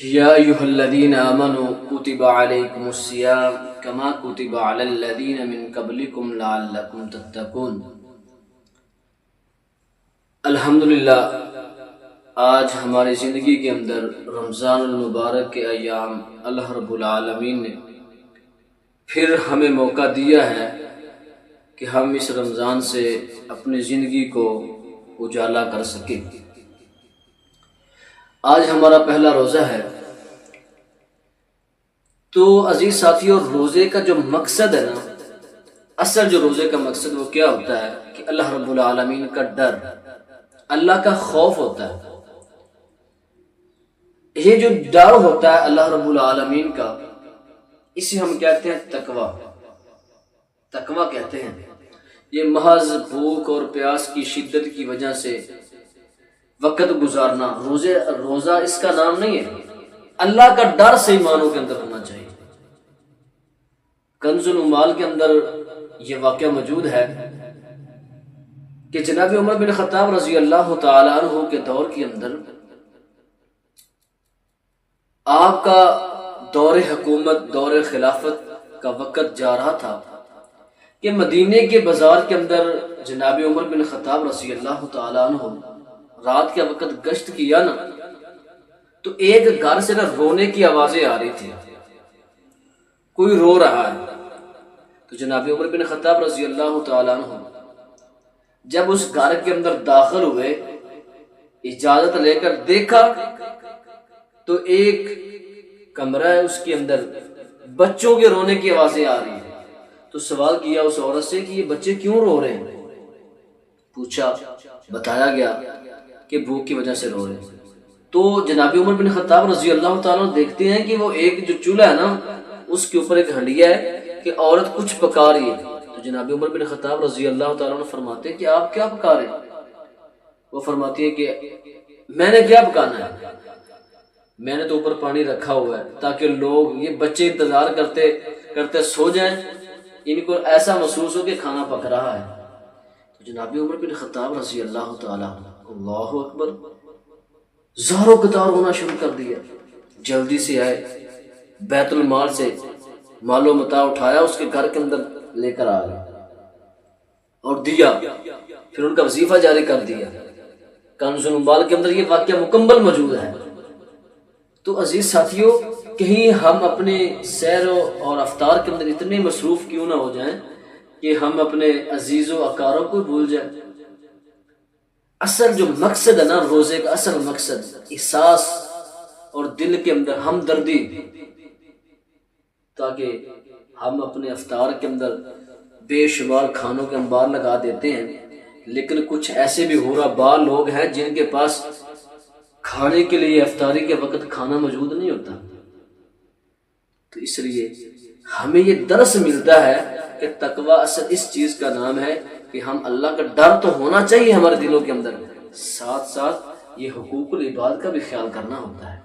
یا ایھا الذین آمنوا کتب علیکم الصیام کما کتب علی الذین من قبلکم لعلکم تتقون۔ الحمدللہ آج ہماری زندگی کے اندر رمضان المبارک کے ایام اللہ رب العالمین نے پھر ہمیں موقع دیا ہے کہ ہم اس رمضان سے اپنی زندگی کو اجالا کر سکیں۔ آج ہمارا پہلا روزہ ہے، تو عزیز ساتھیوں، روزے کا جو مقصد ہے نا، اصل جو روزے کا مقصد وہ کیا ہوتا ہے کہ اللہ رب العالمین کا ڈر، اللہ کا خوف ہوتا ہے۔ یہ جو ڈر ہوتا ہے اللہ رب العالمین کا، اسے ہم کہتے ہیں تقوی۔ تقوی کہتے ہیں یہ محض بھوک اور پیاس کی شدت کی وجہ سے وقت گزارنا، روزہ اس کا نام نہیں ہے۔ اللہ کا ڈر سے ایمانوں کے اندر ہونا چاہیے۔ کنز العمال کے اندر یہ واقعہ موجود ہے کہ جناب عمر بن خطاب رضی اللہ تعالی عنہ کے دور کے اندر آپ کا دور حکومت، دور خلافت کا وقت جا رہا تھا کہ مدینے کے بازار کے اندر جناب عمر بن خطاب رضی اللہ تعالی عنہ رات کے وقت گشت کیا نا، تو ایک گھر سے نا رونے کی آوازیں آ رہی تھی، کوئی رو رہا ہے۔ تو جناب عمر بن خطاب رضی اللہ تعالی عنہ جب اس گھر کے اندر داخل ہوئے، اجازت لے کر دیکھا تو ایک کمرہ ہے، اس کے اندر بچوں کے رونے کی آوازیں آ رہی ہیں۔ تو سوال کیا اس عورت سے کہ یہ بچے کیوں رو رہے ہیں؟ پوچھا، بتایا گیا کہ بھوک کی وجہ سے رو رہے ہیں۔ تو جناب عمر بن خطاب رضی اللہ تعالیٰ دیکھتے ہیں کہ وہ ایک جو چولہا ہے نا، اس کے اوپر ایک ہنڈیا ہے کہ عورت کچھ پکا رہی ہے۔ تو جناب عمر بن خطاب رضی اللہ تعالیٰ عنہ فرماتے ہیں کہ آپ کیا پکا رہے ہیں؟ وہ فرماتی ہے کہ میں نے کیا پکانا ہے، میں نے تو اوپر پانی رکھا ہوا ہے تاکہ لوگ، یہ بچے انتظار کرتے کرتے سو جائیں، ان کو ایسا محسوس ہو کہ کھانا پک رہا ہے۔ تو جناب عمر بن خطاب رضی اللہ تعالیٰ عنہ، اللہ اکبر، زاروں قطار ہونا شروع کر دیا۔ جلدی سے آئے، بیت المال سے مال و متاع اٹھایا، اس کے گھر کے اندر لے کر آ گئے اور دیا، پھر ان کا وظیفہ جاری کر دیا۔ کنز العمال کے اندر یہ واقعہ مکمل موجود ہے۔ تو عزیز ساتھیوں، کہیں ہم اپنے سیر اور افطار کے اندر اتنے مصروف کیوں نہ ہو جائیں کہ ہم اپنے عزیز و اقارب کو بھول جائیں۔ اصل جو مقصد ہے نا روزے کا، اصل مقصد احساس اور دل کے اندر ہمدردی، تاکہ ہم اپنے افطار کے اندر بے شمار کھانوں کے انبار لگا دیتے ہیں، لیکن کچھ ایسے بھی ہورا بار لوگ ہیں جن کے پاس کھانے کے لیے افطاری کے وقت کھانا موجود نہیں ہوتا۔ تو اس لیے ہمیں یہ درس ملتا ہے کہ تقوی اصل اس چیز کا نام ہے کہ ہم اللہ کا ڈر تو ہونا چاہیے ہمارے دلوں کے اندر، ساتھ ساتھ یہ حقوق العباد کا بھی خیال کرنا ہوتا ہے۔